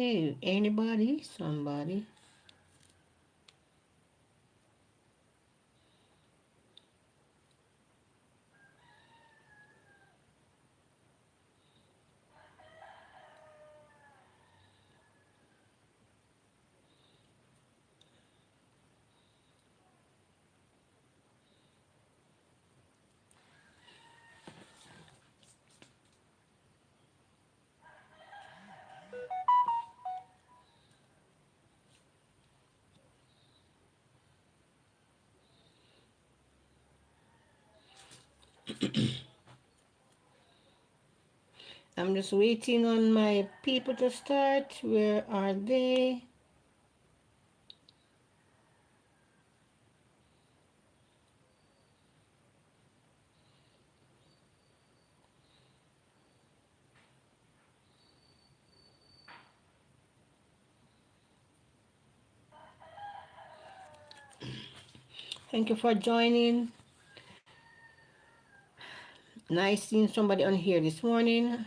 Hey, anybody? Somebody? I'm just waiting on my people to start. Where are they? Thank you for joining. Nice seeing somebody on here this morning.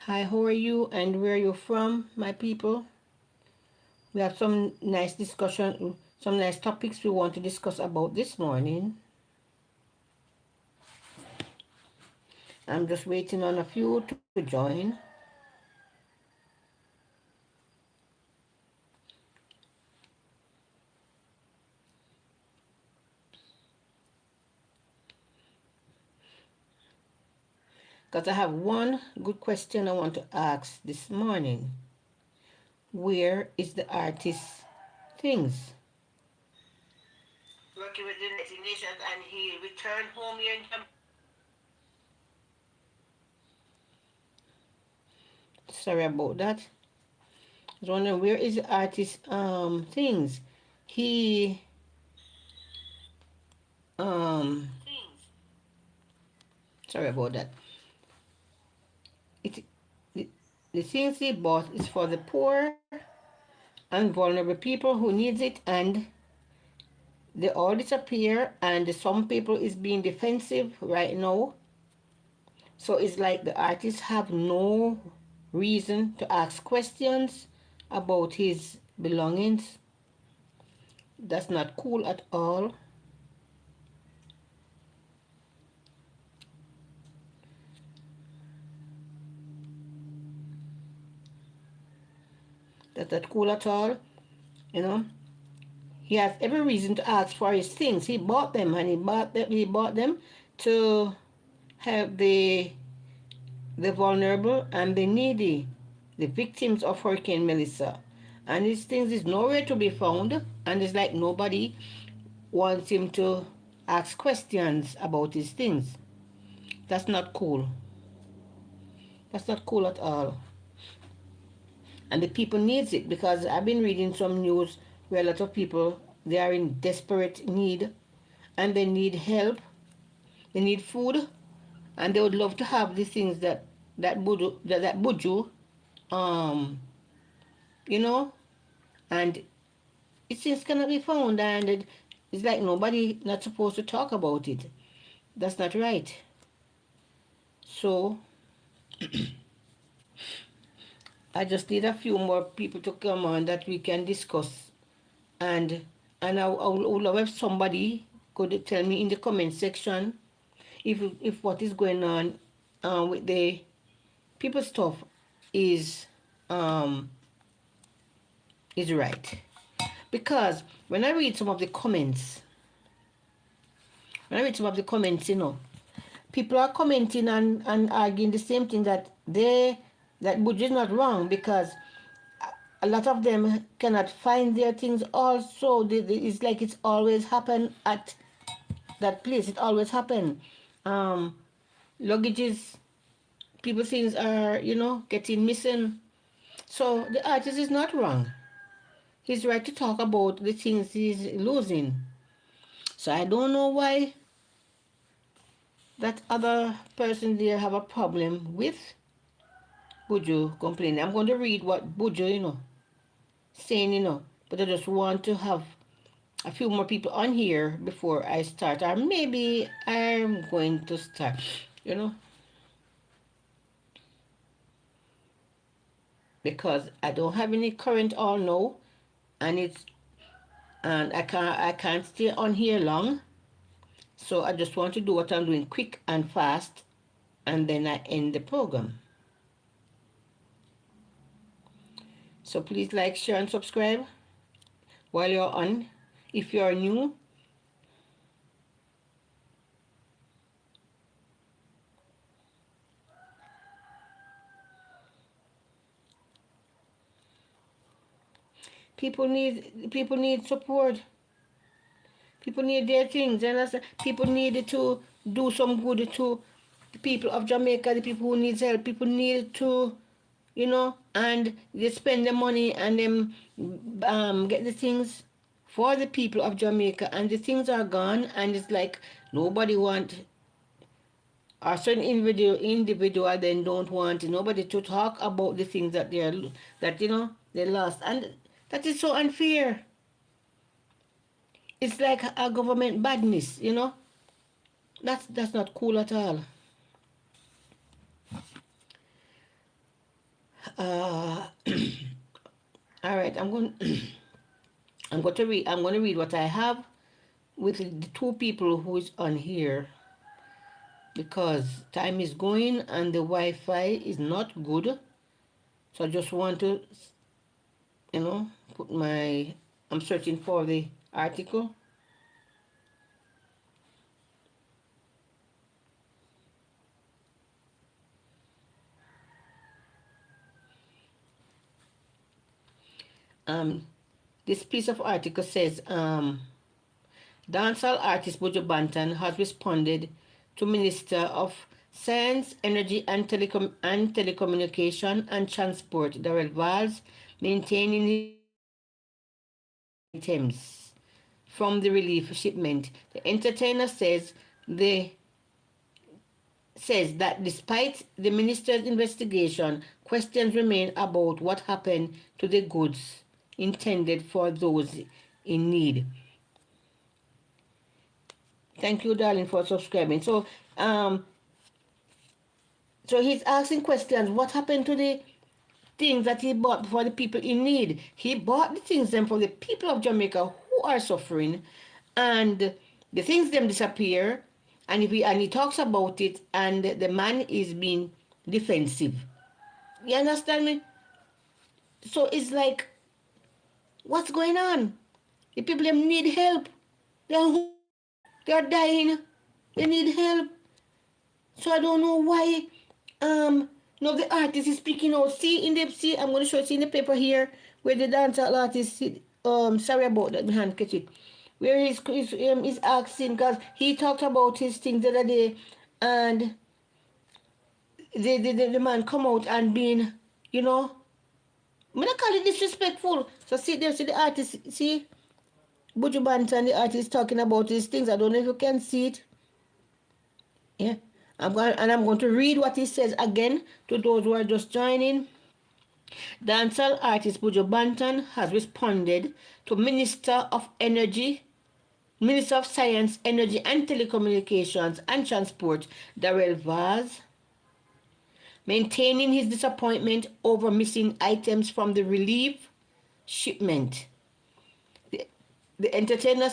Hi, how are you and where are you from, my people? We have some nice discussion, some nice topics we want to discuss about this morning. I'm just waiting on a few to join. Because I have one good question I want to ask this morning. Where is the artist things? Working with the United Nations and he returned home here in Jamaica. Sorry about that. I was wondering where is the artist things? He sorry about that. It the, the things he bought is for the poor and vulnerable people who needs it, and they all disappear, and some people is being defensive right now. So it's like the artists have no reason to ask questions about his belongings. That's not cool at all. That's not cool at all. You know, he has every reason to ask for his things. He bought them, and he bought them to help the vulnerable and the needy, the victims of Hurricane Melissa. And his things is nowhere to be found, and it's like nobody wants him to ask questions about his things. That's not cool. That's not cool at all. And the people needs it, because I've been reading some news where a lot of people, they are in desperate need and they need help, they need food, and they would love to have the things that Buju, um you know, and it just cannot be found, and it's like nobody not supposed to talk about it. That's not right. So I just need a few more people to come on that we can discuss, and I would love if somebody could tell me in the comment section if what is going on with the people stuff is um is right. Because when I read some of the comments, people are commenting and arguing the same thing, that Buju is not wrong, because a lot of them cannot find their things also. It's like it's always happened at that place. It always happen. um Luggages, people things are, getting missing. So the artist is not wrong. He's right to talk about the things he's losing. So I don't know why that other person there have a problem with Buju complaining. I'm going to read what Buju, saying, but I just want to have a few more people on here before I start, or maybe I'm going to start, you know. because I don't have any current all now, and I can't stay on here long. So I just want to do what I'm doing quick and fast, and then I end the program. So please like, share, and subscribe while you're on. If you're new, people need support. People need their things, and people need to do some good to the people of Jamaica, the people who need help. People need to, and they spend the money and them get the things for the people of Jamaica, and the things are gone, and it's like nobody want, or certain individual then don't want nobody to talk about the things that they lost, and that is so unfair. It's like a government badness. That's not cool at all. Uh, all right, I'm going. I'm going to read. I'm going to read what I have with the two people who is on here, because time is going and the Wi-Fi is not good. So I just want to, put my. I'm searching for the article. This piece of article says, dancehall artist Buju Banton has responded to Minister of Science, Energy and Telecommunication and Transport, Darrell Valls, maintaining items from the relief shipment. The entertainer says that despite the minister's investigation, questions remain about what happened to the goods intended for those in need. Thank you, darling, for subscribing. So he's asking questions. What happened to the things that he bought for the people in need? He bought the things then for the people of Jamaica who are suffering, and the things them disappear, and he talks about it, and the man is being defensive. You understand me? So it's like, what's going on? The people them need help. They're dying. They need help. So I don't know why the artist is speaking out. I'm gonna show you in the paper here where the dancer artist sorry about that, my hand catch it. Where he's asking, because he talked about his things the other day, and the man come out and being, I'm gonna call it disrespectful. So see the artist, see Buju Banton, the artist, talking about these things. I don't know if you can see it. Yeah. I'm going to read what he says again to those who are just joining. Dancehall artist Buju Banton has responded to Minister of Science, Energy and Telecommunications and Transport, Darrell Valls, maintaining his disappointment over missing items from the relief shipment. The entertainer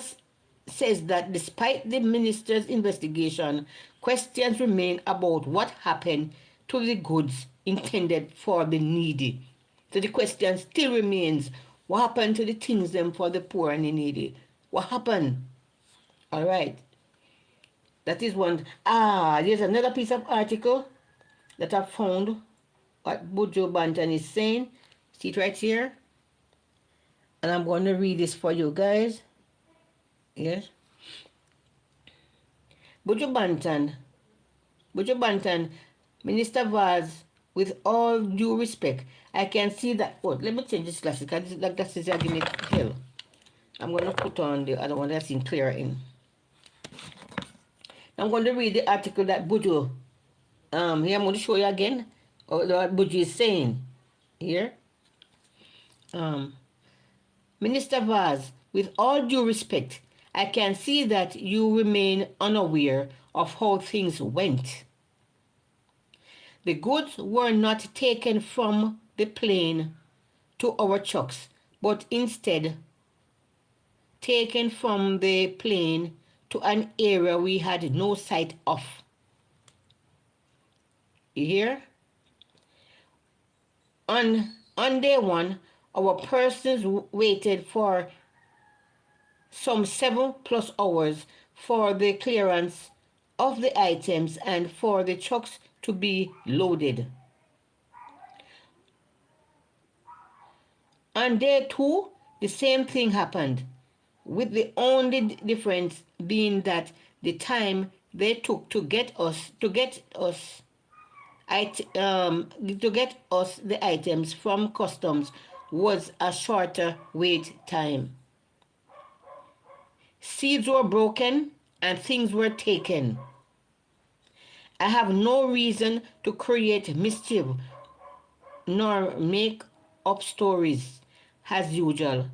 says that despite the minister's investigation, questions remain about what happened to the goods intended for the needy. So the question still remains, what happened to the things them for the poor and the needy? What happened? All right. That is one. There's another piece of article that I found what Buju Banton is saying. See it right here? And I'm going to read this for you guys. Yes. Buju Banton, Minister Valls, with all due respect, I can see that. Oh, let me change this glasses because that glasses are giving me hell. I'm going to put on the other one that's in clearer in. I'm going to read the article that Buju, here I'm going to show you again what Buju is saying here. Minister Valls, with all due respect, I can see that you remain unaware of how things went. The goods were not taken from the plane to our trucks, but instead taken from the plane to an area we had no sight of. You hear? On day one, our persons waited for some 7+ hours for the clearance of the items and for the trucks to be loaded. On day two, the same thing happened, with the only difference being that the time they took to get us the items from customs was a shorter wait time. Seeds were broken and things were taken. I have no reason to create mischief nor make up stories as usual.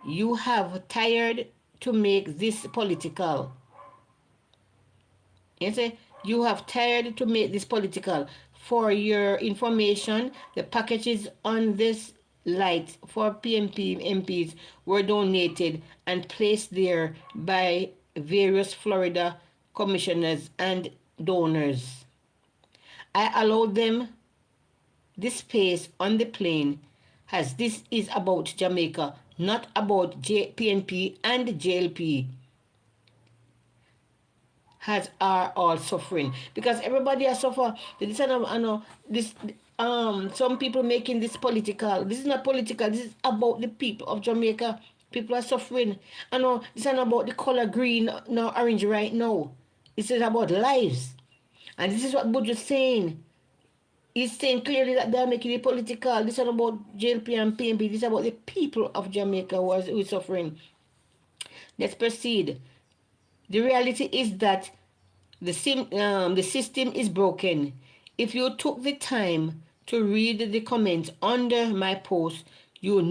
You have tired to make this political. You see, you have tired to make this political. For your information, the packages on this light for PNP MPs were donated and placed there by various Florida commissioners and donors. I allowed them this space on the plane as this is about Jamaica, not about PNP and JLP has are all suffering, because everybody has suffered. This, I know, this some people making this political. This is not political. This is about the people of Jamaica. People are suffering. I know this is not about the color green, no orange right now. This is about lives, and this is what Buju is saying. He's saying clearly that they're making it political. This is not about JLP and PNP. This is about the people of Jamaica who are suffering. Let's proceed. The reality is that the system is broken. If you took the time to read the comments under my post, you would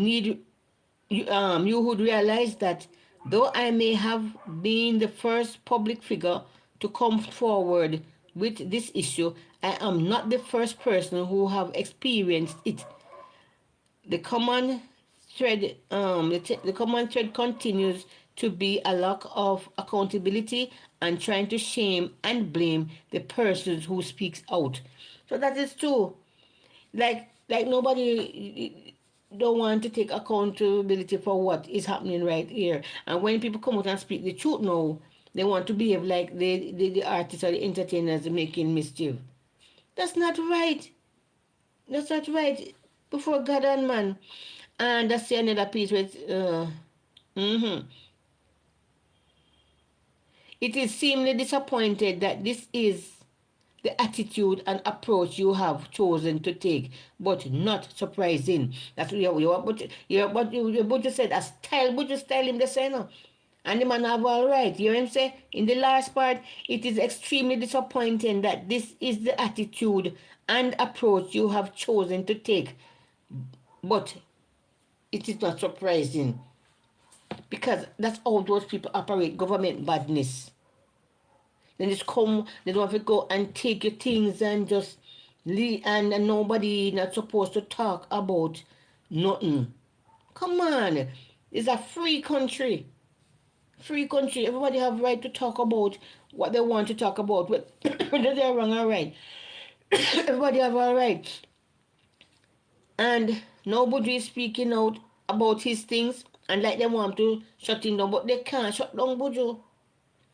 realize that though I may have been the first public figure to come forward with this issue, I am not the first person who have experienced it. The common thread, the common thread continues to be a lack of accountability and trying to shame and blame the persons who speaks out. So that is true. Like nobody don't want to take accountability for what is happening right here. And when people come out and speak the truth now, they want to behave like the artists or the entertainers making mischief. That's not right. That's not right. Before God and man. And that's another piece with It is seemingly disappointed that this is the attitude and approach you have chosen to take, but not surprising. That's what you said. A style, but you style him the same. And the man have all right. You know what I'm saying? In the last part, it is extremely disappointing that this is the attitude and approach you have chosen to take, but it is not surprising, because that's how those people operate. Government badness. Then just come, they don't have to go and take your things and just leave, and nobody not supposed to talk about nothing. Come on. It's a free country. Free country. Everybody have right to talk about what they want to talk about. Whether they're wrong or right. Everybody have all right. And nobody is speaking out about his things and like they want to shut him down, but they can't shut down Buju.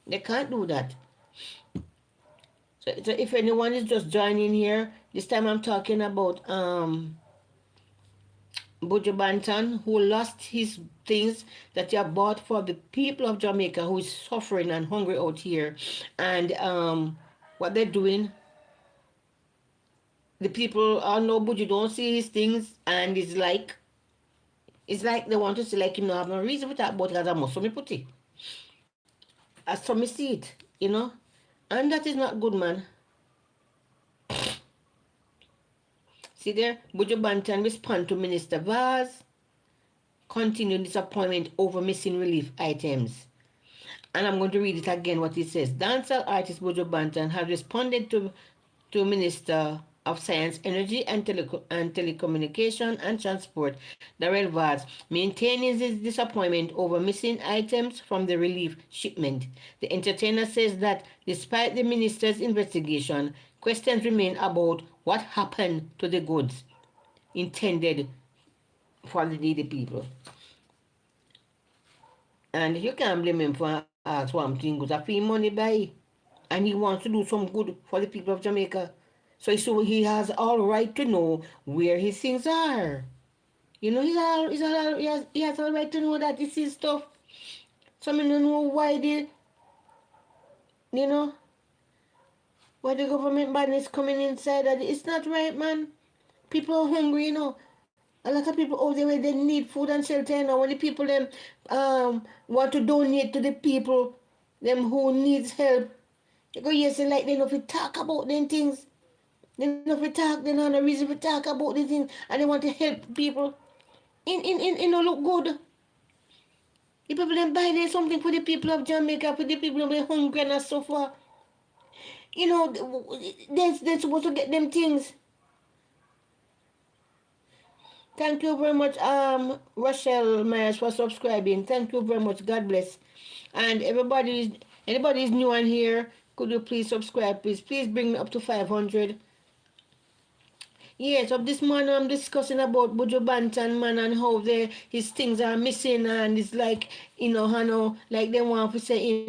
They can't do that. So if anyone is just joining here, this time I'm talking about Buju Banton, who lost his things that he had bought for the people of Jamaica who is suffering and hungry out here. And what they're doing, the people know Buju don't see his things, and it's like they want to say like him, have no reason for that, but because I must me put it. As some me see it, and that is not good, man. See there, Buju Banton respond to Minister Vaz, continued disappointment over missing relief items. And I'm going to read it again what it says. Dancehall artist Buju Banton has responded to Minister of Science, Energy and Telecommunication and Transport, Darrell Vaz, maintaining his disappointment over missing items from the relief shipment. The entertainer says that despite the minister's investigation, questions remain about what happened to the goods intended for the needy people. And you can't blame him for ask one thing because I feel money by and he wants to do some good for the people of Jamaica. So he has all right to know where his things are. You know, he has all right to know that this is stuff. Some don't know why you know, why the government ban is coming inside. That it's not right, man. People are hungry, you know. A lot of people out there they need food and shelter. You know, when the people them want to donate to the people them who needs help, they go yes, like they know if we talk about them things. They know if we talk, they know the reason we talk about these things, and they want to help people. In look good. The people them buy there something for the people of Jamaica, for the people who are hungry and so far. You know, they're supposed to get them things. Thank you very much, Rochelle Myers, for subscribing. Thank you very much. God bless. And anybody is new on here, could you please subscribe, please? Please bring me up to 500. Yes, of this man I'm discussing about Buju Banton, man, and how his things are missing, and it's like, like they want to say,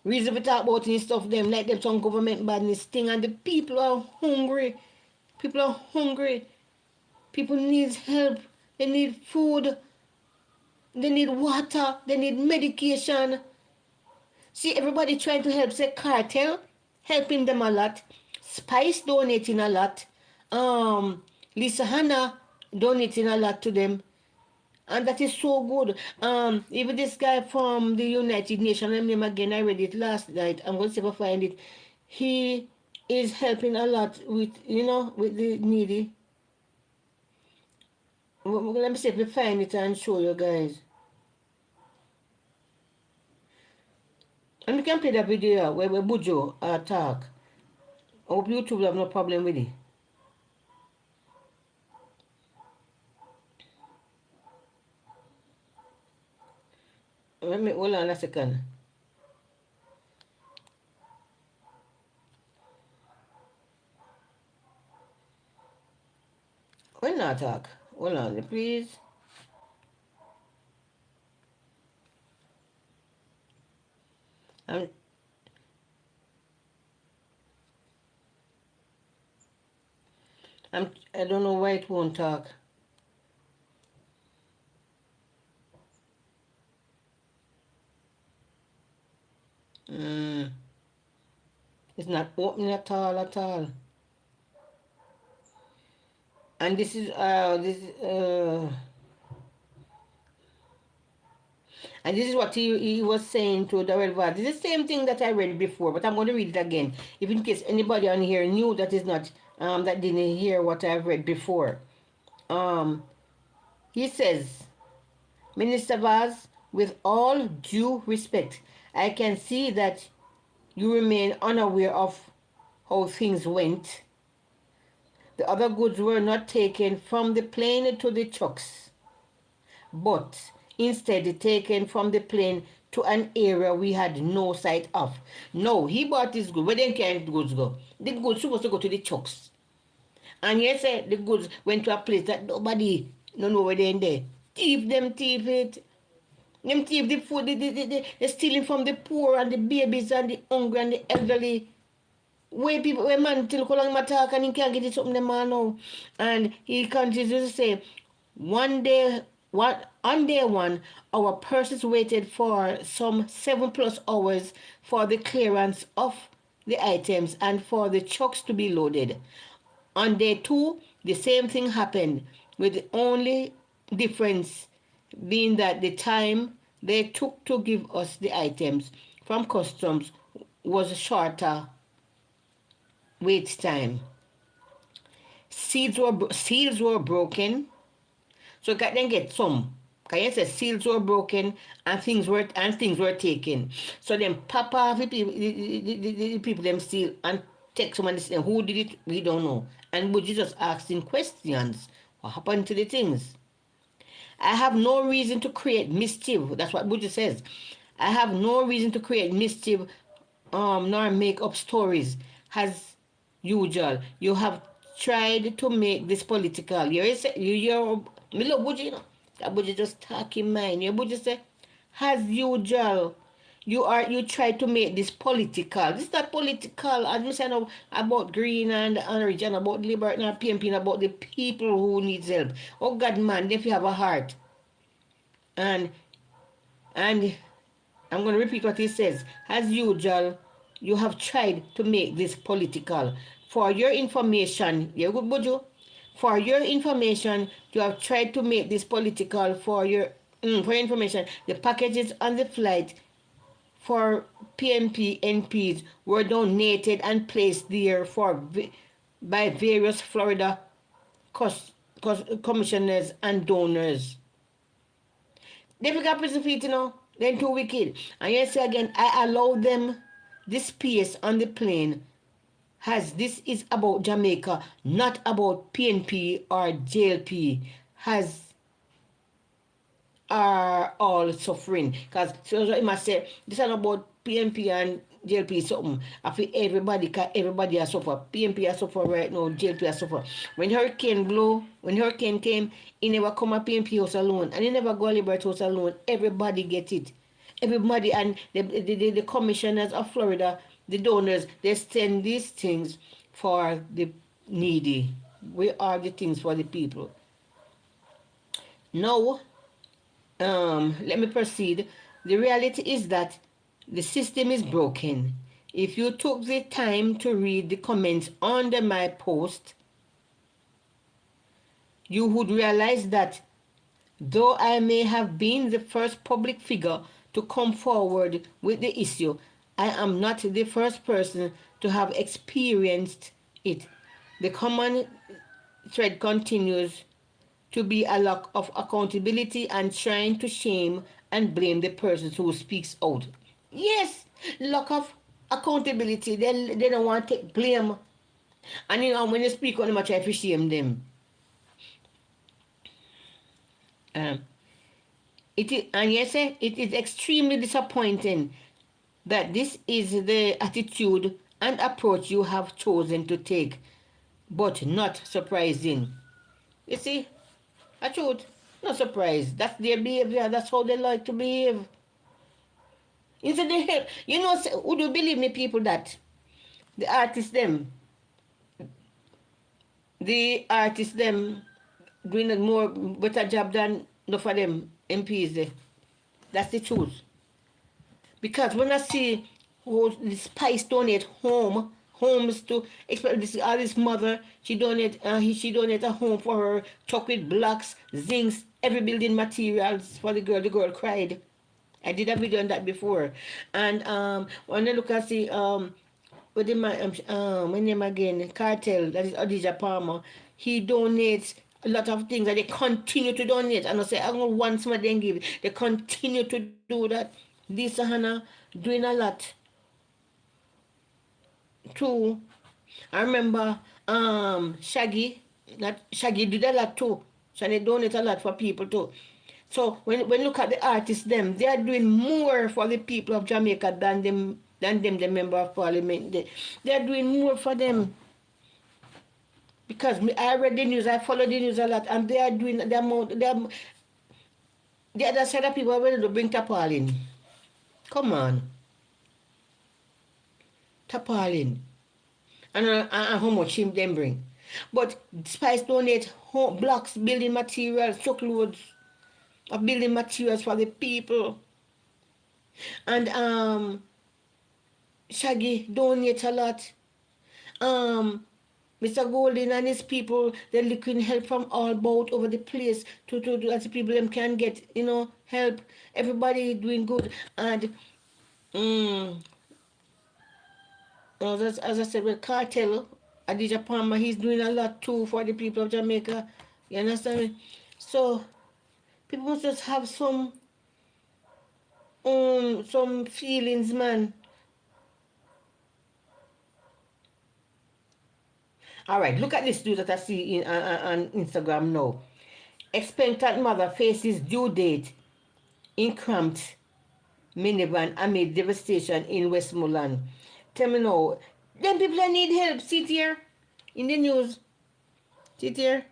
reason to talk about and stuff, them, like them some government badness thing, and the people are hungry. People are hungry. People need help. They need food. They need water. They need medication. See, everybody trying to help. Say Cartel helping them a lot. Spice donating a lot. Lisa Hanna donating a lot to them. And that is so good. Even this guy from the United Nations, I name again, I read it last night. I'm going to see if I find it. He is helping a lot with, with the needy. Let me see if we find it and show you guys. And we can play that video where Buju talk. I hope YouTube will have no problem with it. Let me hold on a second. When not talk? Hold on, please. I don't know why it won't talk. It's not opening at all, at all. And this is and this is what he was saying to Darrell Vaz. It's the same thing that I read before, but I'm going to read it again, if in case anybody on here knew that is not that didn't hear what I've read before. He says, Minister Vaz, with all due respect, I can see that you remain unaware of how things went. The other goods were not taken from the plane to the trucks, but instead taken from the plane to an area we had no sight of. No, he bought this good. Where then can the goods go? The goods supposed to go to the trucks. And you say the goods went to a place that nobody no know where they're in there. Thief it. Them thief the food, they're stealing from the poor and the babies and the hungry and the elderly. Where man till long talk and he can't get it something the man now. And he continues to say, on day one, our persons waited for some 7+ hours for the clearance of the items and for the trucks to be loaded. On day 2, the same thing happened, with the only difference being that the time they took to give us the items from customs was a shorter wait time. Seals were broken, so can then get some. Can you say seals were broken and things were taken? So then pop off the people them seal and take someone and say, who did it? We don't know. And Buju just asking questions. What happened to the things? I have no reason to create mischief. That's what Buju says. I have no reason to create mischief nor make up stories as usual. You have tried to make this political. You're me love Buju, you know. That Buju just talking mine. Your Buju say, as usual. You try to make this political. This is not political. As we said about Green and Orange and about Liberty and PMP and about the people who needs help. Oh God man, if you have a heart. And and I'm going to repeat what he says. As usual, you have tried to make this political. For your information, you good, Buju? For your information, you have tried to make this political for your information. The packages on the flight for PNP NPs were donated and placed there by various Florida commissioners and donors. They pick up prison feet, you know. Then too wicked. And you say again, I allow them this space on the plane as this is about Jamaica, not about PNP or JLP, has are all suffering. Because so I must say, this is not about PNP and JLP something. I feel everybody, cause everybody has suffered. PNP has suffered right now, JLP has suffered. When hurricane came, he never come at PNP house alone. And he never go to Liberty house alone. Everybody get it. Everybody and the commissioners of Florida, the donors, they send these things for the needy. We are the things for the people. Now, let me proceed. The reality is that the system is broken. If you took the time to read the comments under my post, you would realize that though I may have been the first public figure to come forward with the issue, I am not the first person to have experienced it. The common thread continues to be a lack of accountability and trying to shame and blame the person who speaks out. Yes, lack of accountability. They don't want to take blame. And you know, when you speak on them, I try to shame them. And yes, it is extremely disappointing that this is the attitude and approach you have chosen to take, but not surprising. You see, a truth, not surprised. That's their behavior. That's how they like to behave. Instead they help. You know, would you believe me, people, that the artists them doing a more better job than enough of them MPs there. That's the truth. Because when I see who the Spice donate homes to all this mother, she donate a home for her, chocolate blocks, zincs, every building materials for the girl. The girl cried. I did a video on that before. And when I look at see with the my name again, Cartel, that is Adija Palmer, he donates a lot of things and they continue to donate. And I say, I don't want some of them give. They continue to do that. This Hannah doing a lot too. I remember Shaggy did a lot too. Shaggy donate a lot for people too. So when look at the artists them, they are doing more for the people of Jamaica than the member of parliament. They are doing more for them. Because I read the news, I follow the news a lot, and they are doing the amount. The other side of people are ready to bring Tapalin. Come on. Tapalin. And how much him them bring. But Spice donate blocks, building materials, truckloads of building materials for the people. And Shaggy donate a lot. Mr. Golden and his people, they're looking help from all about over the place to as the people them can get, help. Everybody doing good. And as I said, with Cartel, Adija Palmer, he's doing a lot too for the people of Jamaica. You understand me? So people must just have some feelings, man. All right, look at this news that I see on Instagram now. Expectant mother faces due date in cramped minivan amid devastation in Westmoreland. Tell me now, them people that need help, sit here in the news, sit here.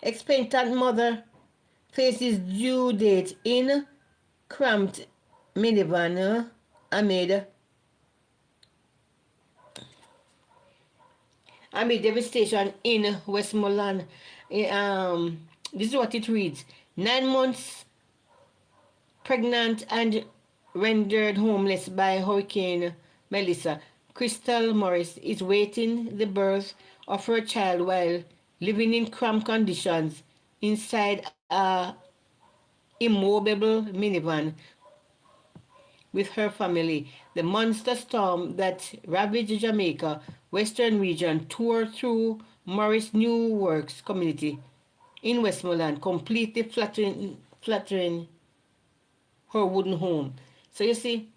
Expectant mother faces due date in cramped minivan amid devastation in Westmoreland. This is what it reads: 9 months pregnant and rendered homeless by Hurricane Melissa, Crystal Morris is waiting the birth of her child while living in cramped conditions inside a immovable minivan with her family. The monster storm that ravaged Jamaica Western region tore through Morris New Works community in Westmoreland, completely flattering her wooden home. So you see,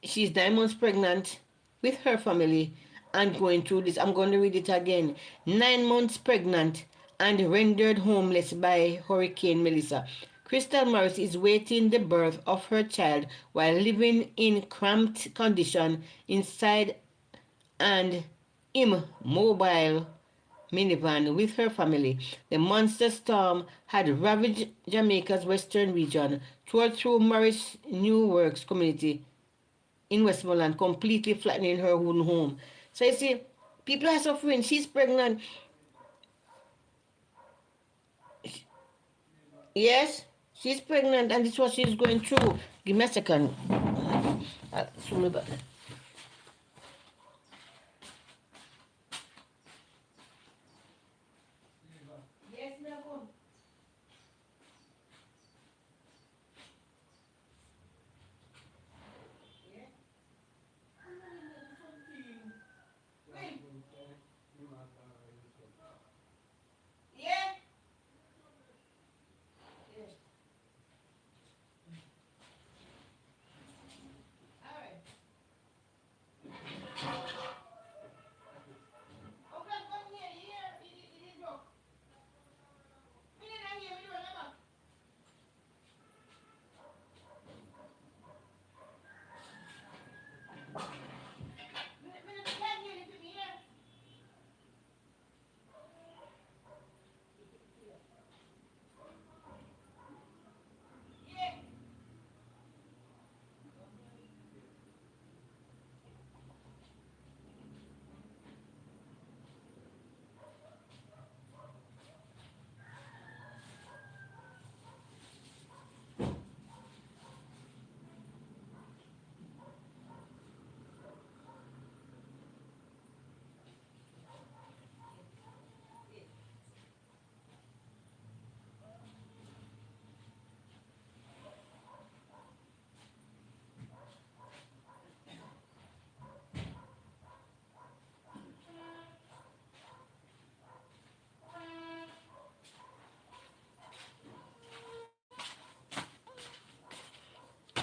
she's 9 months pregnant with her family and going through this. I'm going to read it again. 9 months pregnant and rendered homeless by Hurricane Melissa. Crystal Morris is waiting the birth of her child while living in cramped condition inside an immobile minivan with her family. The monster storm had ravaged Jamaica's western region, tore through Morris New Works community in Westmoreland, completely flattening her own home. So you see, people are suffering. She's pregnant. Yes, she's pregnant, and this is what she's going through. Give me a second. Yes, no. Yeah. All right. Okay, come here. Here, it is broke. We didn't hear me do it. We can't hear it. Here. Yeah.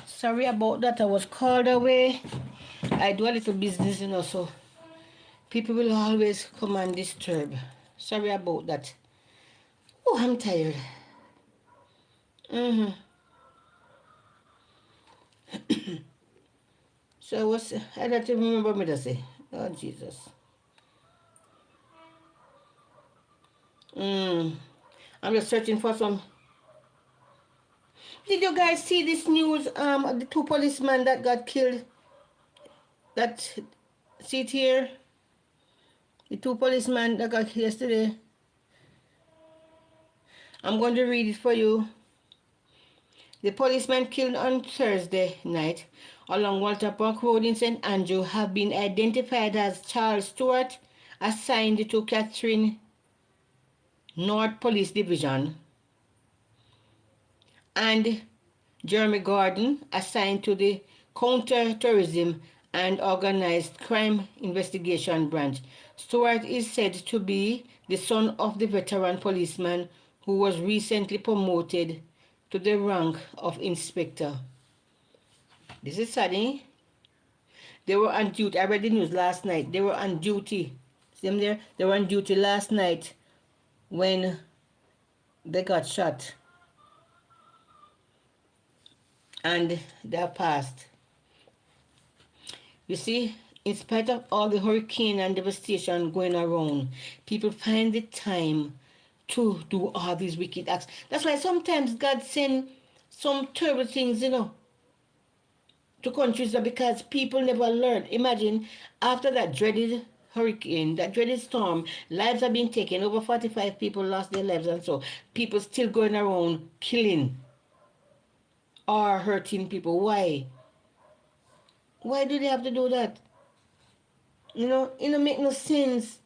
Sorry about that. I was called away. I do a little business, so people will always come and disturb. Sorry about that. Oh, I'm tired. Mm-hmm. So I don't even remember me to say. Oh, Jesus. I'm just searching for some. Did you guys see this news? The two policemen that got killed. That sit here. The two policemen that got killed yesterday. I'm going to read it for you. The policemen killed on Thursday night along Walter Park Road in St. Andrew have been identified as Charles Stewart, assigned to Catherine North Police Division, and Jeremy Gordon, assigned to the Counter-Terrorism and Organized Crime Investigation Branch. Stewart is said to be the son of the veteran policeman who was recently promoted to the rank of inspector. This is sad, eh? They were on duty. I read the news last night. They were on duty. See them there? They were on duty last night when they got shot. And they have passed. You see, in spite of all the hurricane and devastation going around, people find the time to do all these wicked acts. That's why sometimes God send some terrible things, to countries because people never learn. Imagine after that dreaded hurricane, that dreaded storm, lives have been taken. Over 45 people lost their lives, and so people still going around killing or hurting people. Why? Why do they have to do that? It don't make no sense.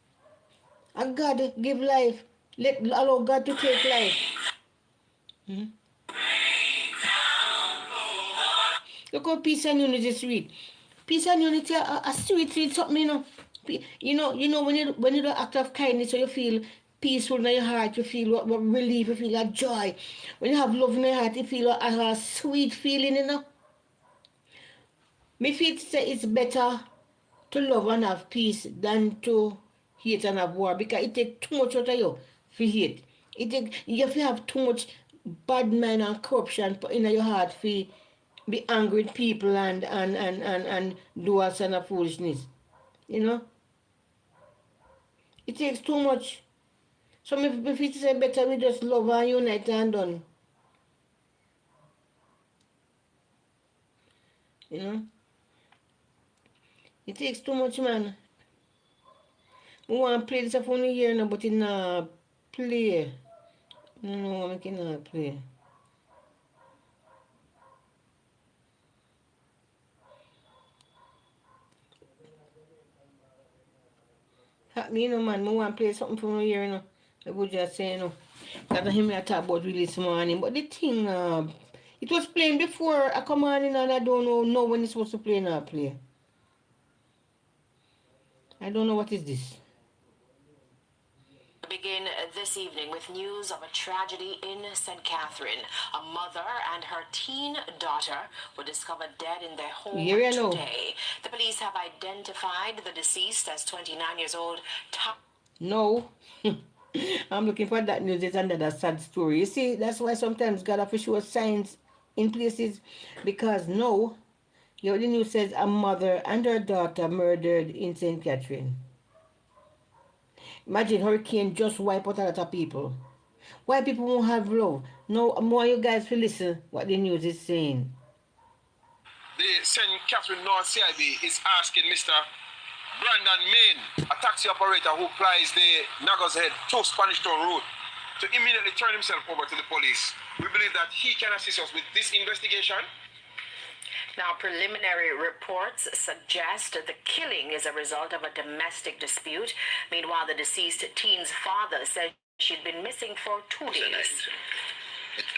And God give life. Allow God to take life. Hmm? Look how peace and unity is sweet. Peace and unity are sweet something, when you do act of kindness, so you feel peaceful in your heart, you feel what relief, you feel a joy. When you have love in your heart, you feel a sweet feeling. Me feel say it's better to love and have peace than to hate and have war, because it takes too much out of you for hate. You have too much bad mind and corruption in your heart for be angry with people and do all kind of foolishness. It takes too much. So if it say better we just love and unite and done. It takes too much, man. We want to play this for a year now, but it not play. No, I cannot play. Man, I want to play something for a year now. I would just say, That's him I talk about really this morning. But the thing, it was playing before I come on in, and I don't know when it's supposed to play now play. I don't know what is this. Begin this evening with news of a tragedy in St. Catherine. A mother and her teen daughter were discovered dead in their home today. The police have identified the deceased as 29 years old. No. I'm looking for that news. It's another sad story. You see, that's why sometimes God have to show signs in places, because the news says a mother and her daughter murdered in St. Catherine. Imagine hurricane just wipe out a lot of people. Why people won't have love? No more you guys will listen what the news is saying. The St. Catherine North CIB is asking Mr. Brandon Main, a taxi operator who plies the Nago's Head to Spanish Town route, to immediately turn himself over to the police. We believe that he can assist us with this investigation. Now, preliminary reports suggest the killing is a result of a domestic dispute. Meanwhile, the deceased teen's father said she'd been missing for 2 days.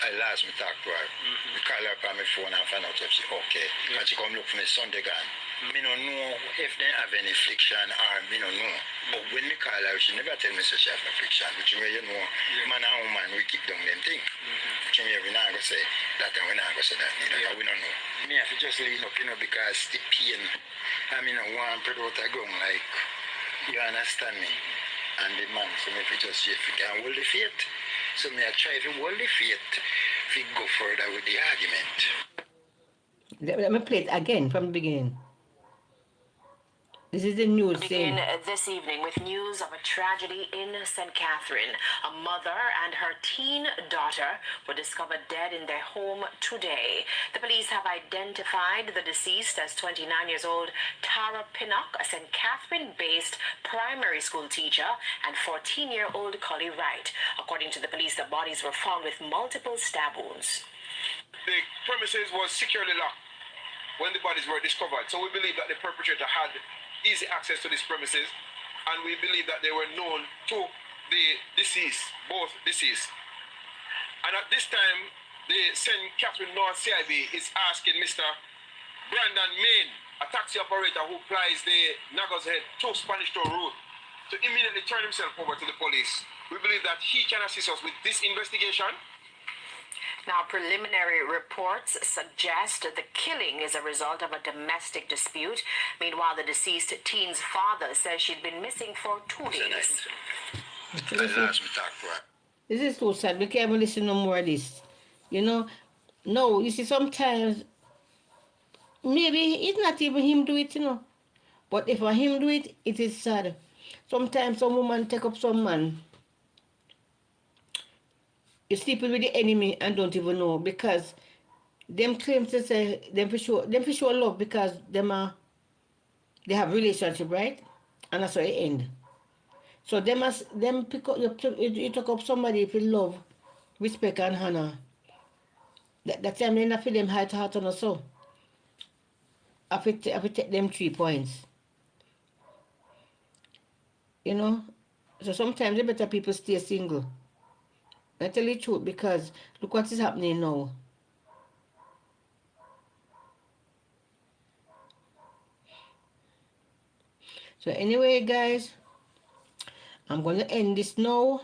I last me talk to her. I call her on my phone and find out if she's okay. And she come look for me Sunday gone. Me don't know if they have any friction or me don't know. But when me call her, she never tell me so she have no friction. Which way man and woman, we keep doing them thing. Which way we not go say that and we not go say that. We don't know. Me have to just lean up, because the pain. I mean, I want to put out a gun like, you understand me? And the man, so me just see if we can hold the faith. So me I try to hold the faith if we go further with the argument. Let me play it again from the beginning. This is the news saying. Begin this evening with news of a tragedy in St. Catherine. A mother and her teen daughter were discovered dead in their home today. The police have identified the deceased as 29 years old Tara Pinnock, a St. Catherine-based primary school teacher, and 14-year-old Collie Wright. According to the police, the bodies were found with multiple stab wounds. The premises was securely locked when the bodies were discovered. So we believe that the perpetrator had easy access to these premises, and we believe that they were known to the deceased, both deceased. And at this time, the St. Catherine North CIB is asking Mr. Brandon Main, a taxi operator who plies the Nago's Head to Spanish Town route, to immediately turn himself over to the police. We believe that he can assist us with this investigation. Now, preliminary reports suggest the killing is a result of a domestic dispute. Meanwhile, the deceased teen's father says she'd been missing for 2 days. I last me talk to her. This is so sad. We can't even listen no more of this. You know? No, you see, sometimes maybe it's not even him do it, you know. But if him do it, it is sad. Sometimes some woman take up some man. You sleeping with the enemy and don't even know because them claims to say them for sure love because they have relationship, right? And that's how it end. So them pick up you took up somebody for love, respect and honor. That time they not feel them heart to heart on us so. I take them 3 points. You know? So sometimes the better people stay single. I tell you the truth because look what is happening now. So anyway, guys, I'm going to end this now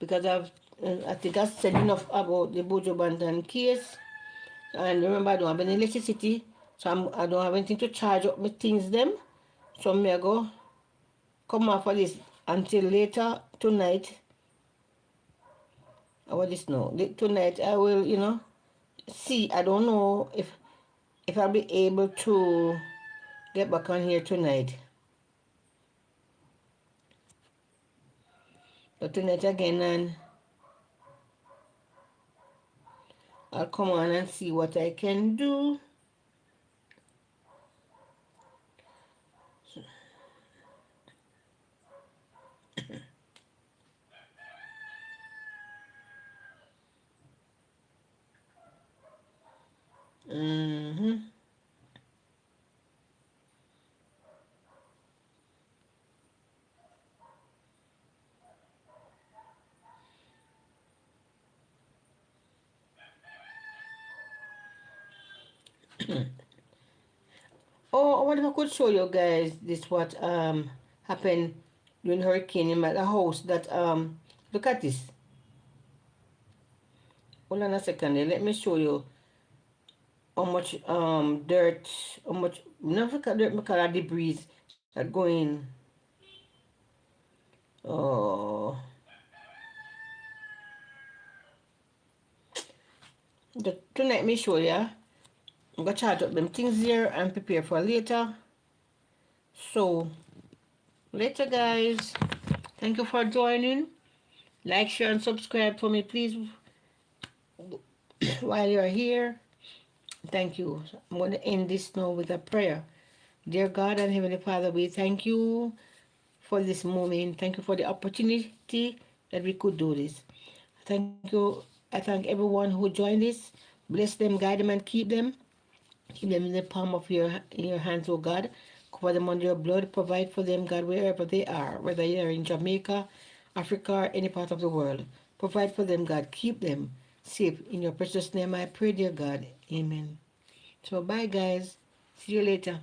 because I think I've said enough about the Buju Banton case. And remember, I don't have any electricity, so I don't have anything to charge up my things them. So I'm going to go come off of this until later tonight. What is now? Tonight I will, you know, see. I don't know if I'll be able to get back on here tonight. So tonight again, and I'll come on and see what I can do. Oh, what if I could show you guys this what happened during hurricane in my house that look at this. Hold on a second there. Let me show you how much dirt, how much not dirt, because debris that going. Oh, tonight me show you. I'm gonna charge up them things here and prepare for later. So later, guys. Thank you for joining. Like, share, and subscribe for me, please. While you're here, thank you. I'm going to end this now with a prayer. Dear God and Heavenly Father, we thank you for this moment. Thank you for the opportunity that we could do this. Thank you. I thank everyone who joined this. Bless them, guide them, and keep them. Keep them in the palm of your hands, oh God. Cover them under your blood. Provide for them, God, wherever they are, whether you're in Jamaica, Africa, or any part of the world. Provide for them, God. Keep them safe. In your precious name I pray, dear God. Amen. So bye, guys. See you later.